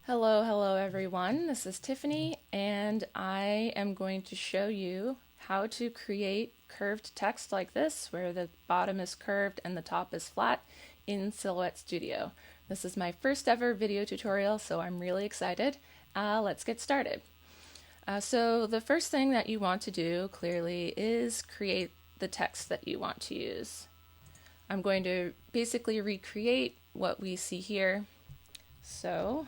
Hello everyone. This is Tiffany, and I am going to show you how to create curved text like this, where the bottom is curved and the top is flat in Silhouette Studio. This is my first ever video tutorial, so I'm really excited. Let's get started. So the first thing that you want to do, clearly, is create the text that you want to use. I'm going to basically recreate what we see here. So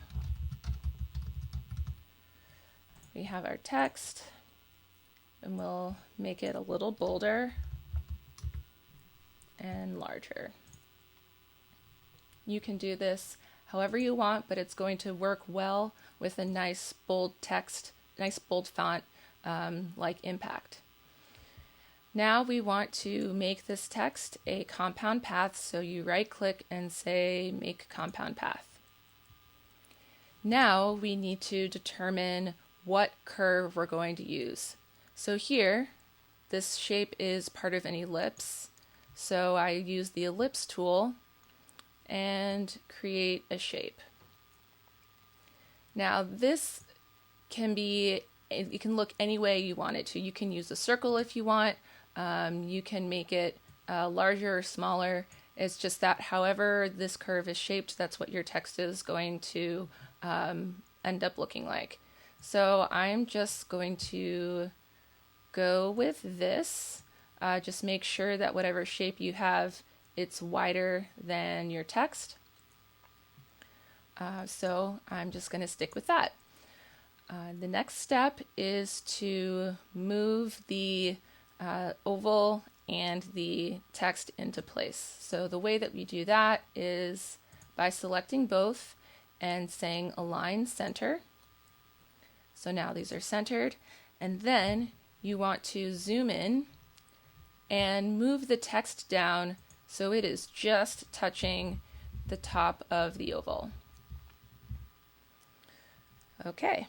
we have our text, and we'll make it a little bolder and larger. You can do this however you want, but it's going to work well with a nice bold text, nice bold font like Impact. Now we want to make this text a compound path, so you right click and say make compound path. Now we need to determine what curve we're going to use. So here, this shape is part of an ellipse. So I use the ellipse tool and create a shape. Now this can be, it can look any way you want it to. You can use a circle if you want. You can make it larger or smaller. It's just that however this curve is shaped, that's what your text is going to end up looking like. So I'm just going to go with this. Just make sure that whatever shape you have, it's wider than your text. So I'm just going to stick with that. The next step is to move the oval and the text into place. So the way that we do that is by selecting both and saying align center. So now these are centered, and then you want to zoom in and move the text down so it is just touching the top of the oval. Okay,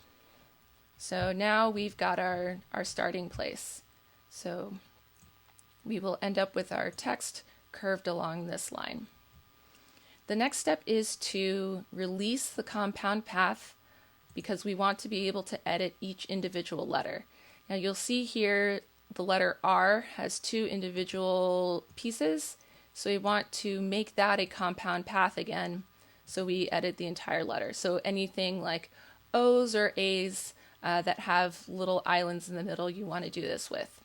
so now we've got our starting place. So we will end up with our text curved along this line. The next step is to release the compound path, because we want to be able to edit each individual letter. Now you'll see here the letter R has two individual pieces, so we want to make that a compound path again, so we edit the entire letter. So anything like O's or A's that have little islands in the middle, you want to do this with.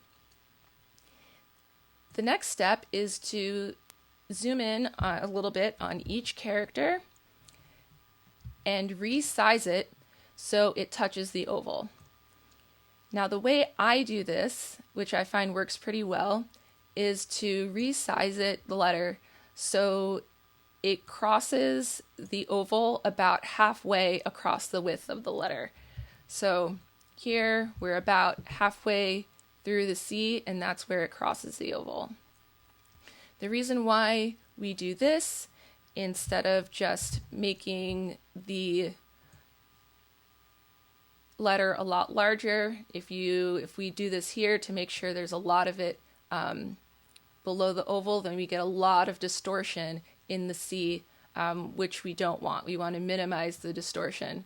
The next step is to zoom in a little bit on each character and resize it so it touches the oval. Now the way I do this, which I find works pretty well, is to resize it, the letter, so it crosses the oval about halfway across the width of the letter. So here we're about halfway through the C, and that's where it crosses the oval. The reason why we do this instead of just making the letter a lot larger, if we do this here to make sure there's a lot of it below the oval, then we get a lot of distortion in the C, which we don't want. We want to minimize the distortion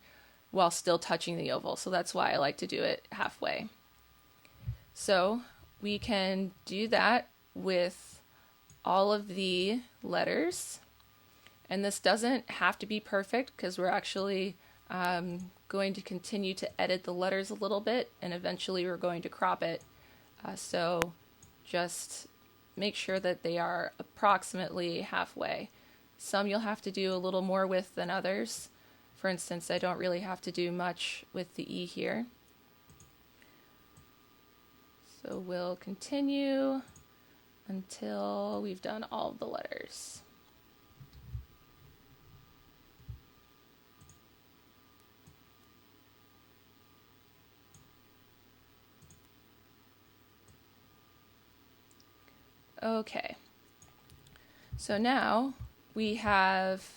while still touching the oval. So that's why I like to do it halfway. So we can do that with all of the letters. And this doesn't have to be perfect, because we're actually going to continue to edit the letters a little bit, and eventually we're going to crop it. So just make sure that they are approximately halfway. Some you'll have to do a little more with than others. For instance, I don't really have to do much with the E here. So we'll continue until we've done all of the letters. Okay, so now we have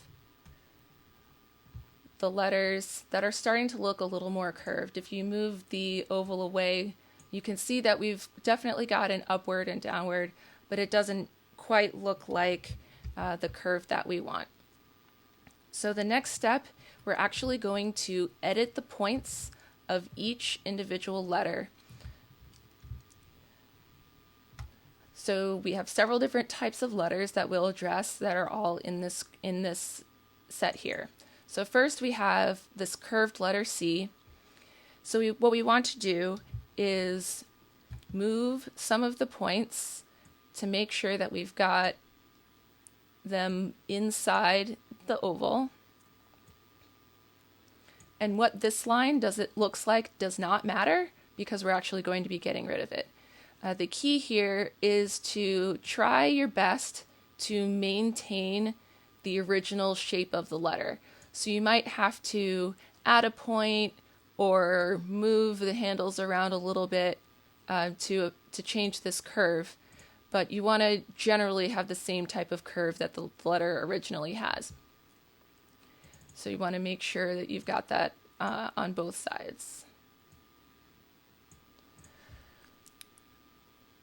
the letters that are starting to look a little more curved. If you move the oval away, you can see that we've definitely got an upward and downward, but it doesn't quite look like the curve that we want. So the next step we're actually going to edit the points of each individual letter. So we have several different types of letters that we'll address that are all in this set here. So first we have this curved letter C. So what we want to do is move some of the points to make sure that we've got them inside the oval. And what this line looks like does not matter because we're actually going to be getting rid of it. The key here is to try your best to maintain the original shape of the letter. So you might have to add a point or move the handles around a little bit to change this curve, but you want to generally have the same type of curve that the letter originally has. So you want to make sure that you've got that on both sides.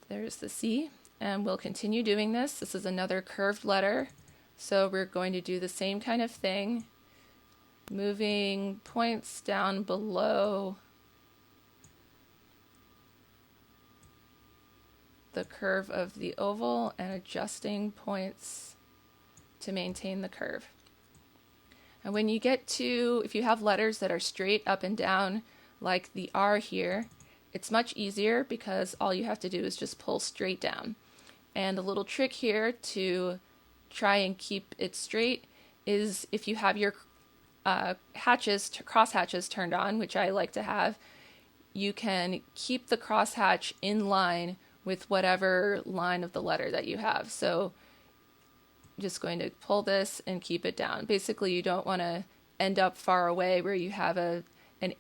There's the C, and we'll continue doing this. This is another curved letter, so we're going to do the same kind of thing, moving points down below the curve of the oval and adjusting points to maintain the curve. And when you get to, if you have letters that are straight up and down, like the R here, it's much easier because all you have to do is just pull straight down. And a little trick here to try and keep it straight is if you have your cross hatches turned on, which I like to have, you can keep the crosshatch in line with whatever line of the letter that you have. So I'm just going to pull this and keep it down. Basically, you don't want to end up far away where you have an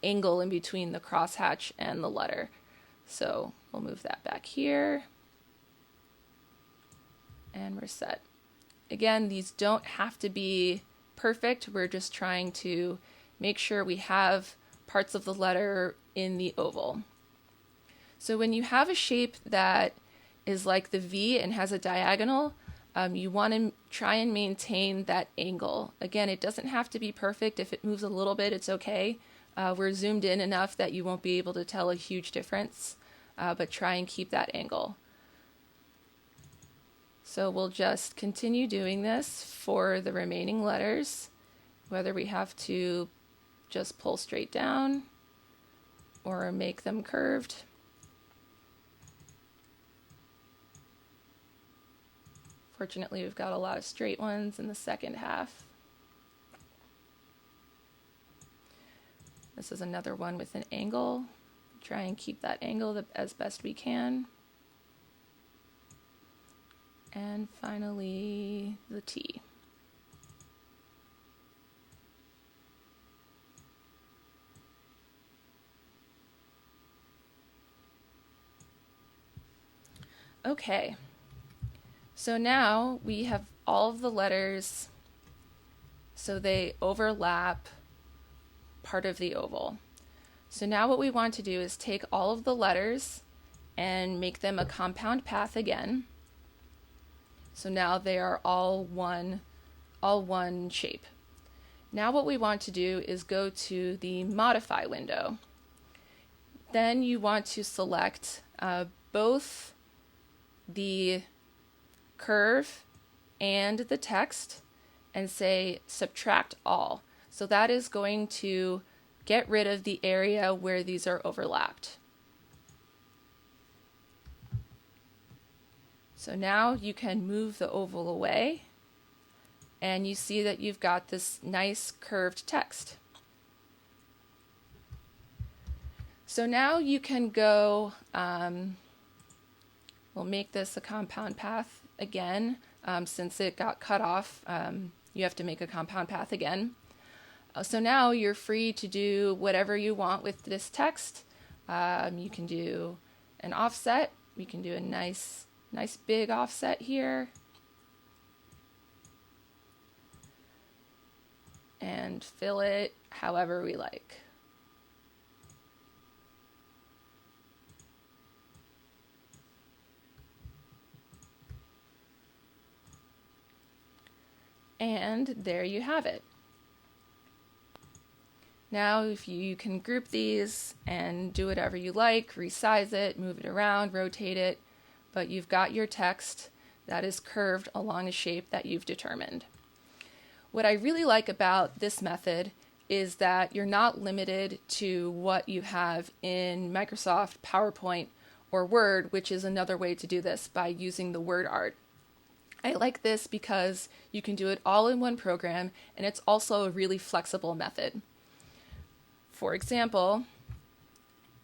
angle in between the crosshatch and the letter. So we'll move that back here. And we're set. Again, these don't have to be perfect. We're just trying to make sure we have parts of the letter in the oval. So when you have a shape that is like the V and has a diagonal, you want to try and maintain that angle. Again, it doesn't have to be perfect. If it moves a little bit, it's okay. We're zoomed in enough that you won't be able to tell a huge difference, but try and keep that angle. So we'll just continue doing this for the remaining letters, whether we have to just pull straight down or make them curved. Fortunately, we've got a lot of straight ones in the second half. This is another one with an angle. Try and keep that angle as best we can. And finally, the T. Okay. So now we have all of the letters, so they overlap part of the oval. So now what we want to do is take all of the letters and make them a compound path again. So now they are all one shape. Now what we want to do is go to the modify window. Then you want to select both the curve and the text and say subtract all. So that is going to get rid of the area where these are overlapped. So now you can move the oval away and you see that you've got this nice curved text. So now you can go, we'll make this a compound path again. Since it got cut off, you have to make a compound path again. So now you're free to do whatever you want with this text. You can do an offset. You can do a nice big offset here. And fill it however we like. And there you have it. Now, if you can group these and do whatever you like, resize it, move it around, rotate it, but you've got your text that is curved along a shape that you've determined. What I really like about this method is that you're not limited to what you have in Microsoft PowerPoint or Word, which is another way to do this by using the word art. I like this because you can do it all in one program, and it's also a really flexible method. For example,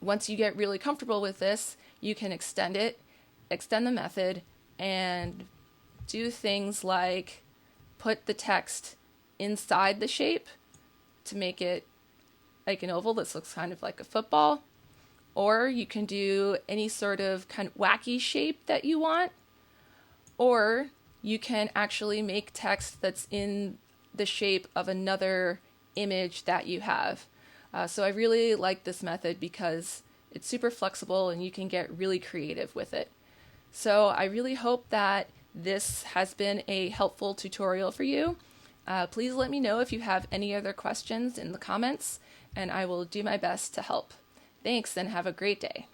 once you get really comfortable with this, you can extend the method, and do things like put the text inside the shape to make it like an oval. This looks kind of like a football. Or you can do any sort of kind of wacky shape that you want. Or you can actually make text that's in the shape of another image that you have. So I really like this method because it's super flexible and you can get really creative with it. So I really hope that this has been a helpful tutorial for you. Please let me know if you have any other questions in the comments, and I will do my best to help. Thanks, and have a great day.